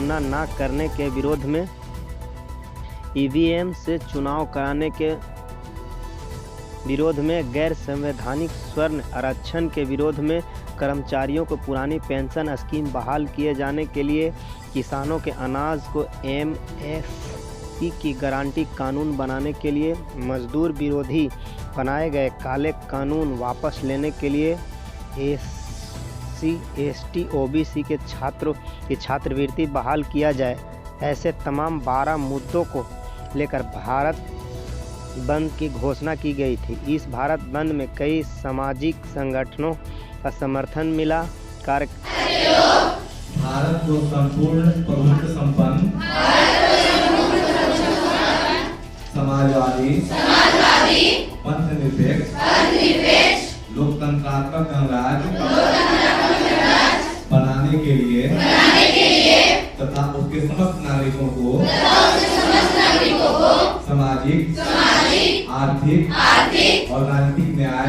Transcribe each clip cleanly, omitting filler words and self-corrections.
सामना न करने के विरोध में, ईवीएम से चुनाव कराने के विरोध में, गैर संवैधानिक स्वर्ण आरक्षण के विरोध में, कर्मचारियों को पुरानी पेंशन स्कीम बहाल किए जाने के लिए, किसानों के अनाज को एमएसपी की गारंटी कानून बनाने के लिए, मजदूर विरोधी बनाए गए काले कानून वापस लेने के लिए, एससी एसटी ओबीसी के छात्रों की छात्रवृत्ति बहाल किया जाए, ऐसे तमाम 12 मुद्दों को लेकर भारत बंद की घोषणा की गई थी। इस भारत बंद में कई सामाजिक संगठनों का समर्थन मिला। भारत को संपूर्ण प्रभुत्व संपन्न समाजवादी पंथनिरपेक्ष लोकतंत्रात्मक गणराज्य बनाने के लिए तथा उसके समस्त नागरिकों को सामाजिक आर्थिक और राजनीतिक न्याय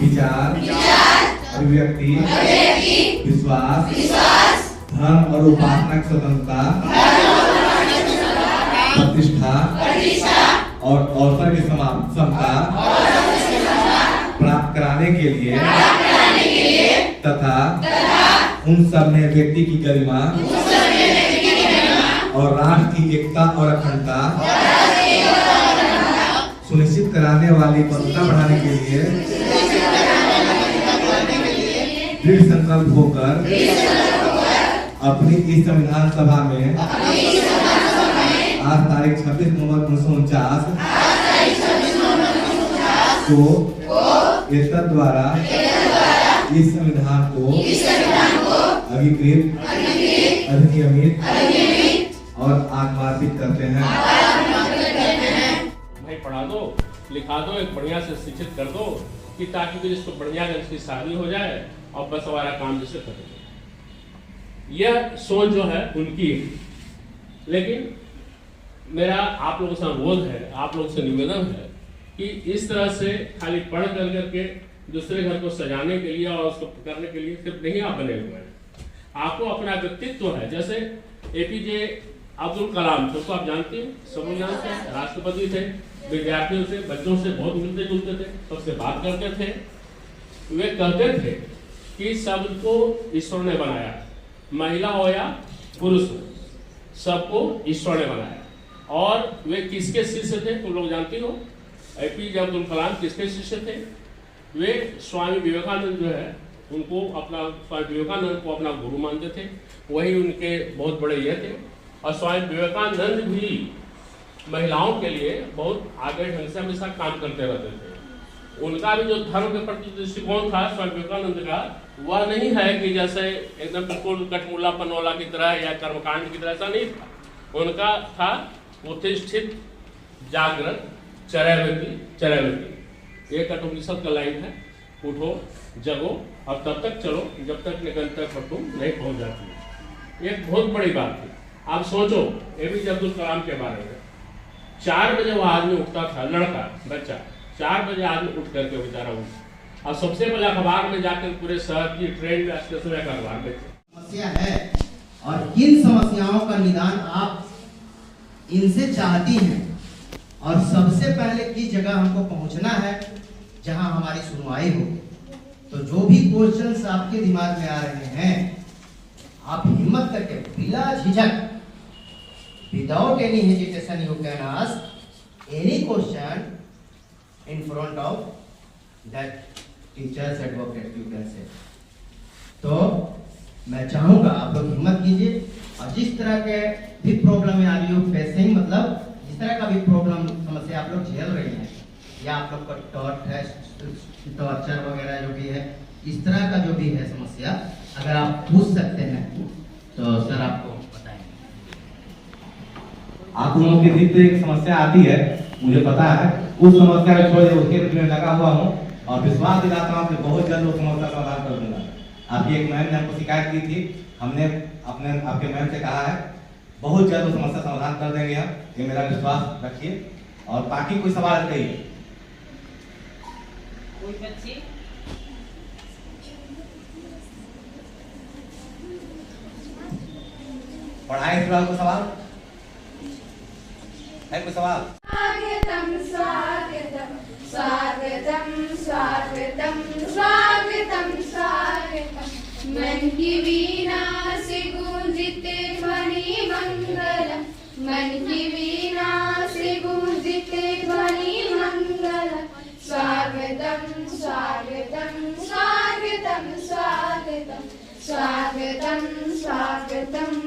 विचार अभिव्यक्ति विश्वास धर्म और उपासना की स्वतंत्रता प्रतिष्ठा और अवसर की समता प्राप्त कराने के लिए तथा उन सब में व्यक्ति की गरिमा और राष्ट्र की एकता और अखंडता सुनिश्चित कराने वाली बंधुता बढ़ाने के लिए दृढ़ संकल्प होकर अपनी इस संविधान सभा में आज तारीख 26 नवंबर 1949 को एतद द्वारा इस संविधान को अंगीकृत अधिनियमित और आत्मार्पित करते हैं। भाई पढ़ा दो, लिखा दो, एक बढ़िया से शिक्षित कर दो कि ताकि फिर इसको बढ़िया इसकी शादी हो जाए और बस हमारा काम जैसे कर। यह सोच जो है उनकी है, लेकिन मेरा आप लोगों से अनुरोध है, आप लोगों से निवेदन है कि इस तरह से खाली पढ़ कर करके दूसरे घर को सजाने के लिए और उसको करने के लिए सिर्फ नहीं आप बने हुए हैं। आपको अपना व्यक्तित्व है। जैसे एपीजे अब्दुल कलाम जिसको आप जानते हैं, सब लोग जानते हैं, राष्ट्रपति थे, विद्यार्थियों से बच्चों से बहुत मिलते जुलते थे, सबसे बात करते थे। वे कहते थे कि सबको ईश्वर ने बनाया, महिला हो या पुरुष हो, सबको ईश्वर ने बनाया। और वे किसके शिष्य थे तुम लोग जानते हो? एपीजे अब्दुल कलाम किसके शिष्य थे? वे स्वामी विवेकानंद जो है उनको अपना, स्वामी विवेकानंद को अपना गुरु मानते थे, वही उनके बहुत बड़े ये थे। और स्वामी विवेकानंद भी महिलाओं के लिए बहुत आगे ढंग से हमेशा काम करते रहते थे। उनका भी जो धर्म के प्रति दृष्टिकोण था स्वामी विवेकानंद का, वह नहीं है कि जैसे एकदम बिल्कुल कठमुल्लापन वाला की तरह या कर्मकांड की तरह, ऐसा नहीं था। उनका था उत्थिष्ठित जागृत चरैवती। एक कठोपनिषद का लाइन है, उठो जगो और तब तक चलो जब तक निरंतर पर तुम नहीं पहुंच जाती। एक बहुत बड़ी बात थी। आप सोचो एपीजे अब्दुल कलाम के बारे में, 4 बजे वो आदमी उठता था, लड़का बच्चा 4 बजे आदमी उठ करके बेचारा उठ, और सबसे पहले अखबार में जाकर पूरे शहर की ट्रेन में स्टेशन में अखबार में समस्या है और किन समस्याओं का निदान आप इनसे चाहती हैं। और सबसे पहले किस जगह हमको पहुंचना है जहां हमारी सुनवाई हो। तो जो भी क्वेश्चंस आपके दिमाग में आ रहे हैं, आप हिम्मत करके बिना झिझक, without any hesitation you can ask any question in front of that teachers advocate you can say. तो मैं चाहूंगा आप लोग हिम्मत कीजिए और जिस तरह के भी प्रॉब्लम आर यू फेसिंग, मतलब जिस तरह का भी प्रॉब्लम समस्या आप लोग झेल रही हैं या आप लोग का टॉर्चर वगैरह जो भी है, इस तरह का जो भी है समस्या, अगर आप पूछ सकते हैं तो सर आपको बताएंगे। आप लोगों के दिल पे एक समस्या आती है, मुझे पता है, उस समस्या को छोड़ उसके में लगा हुआ हूँ और विश्वास दिलाता हूँ कि बहुत जल्द वो समस्या का समाधान कर दूंगा। आपकी एक मैम ने हमको शिकायत की थी, हमने अपने आपके मैम से कहा है बहुत जल्द वो समस्या समाधान कर देंगे हम, ये मेरा विश्वास रखिए। और बाकी कोई सवाल कहिए। कोई बच्ची पढ़ाई से जुड़ा कोई सवाल है? कोई सवाल? स्वागतम स्वागतम स्वागतम स्वागतम स्वागतम स्वागतम मन की वीणा से गूंजते ध्वनि मंगलम मन की वीणा से गूंजते ध्वनि मंगलम स्वागतम स्वागतम स्वागतम स्वागतम स्वागतम स्वागतम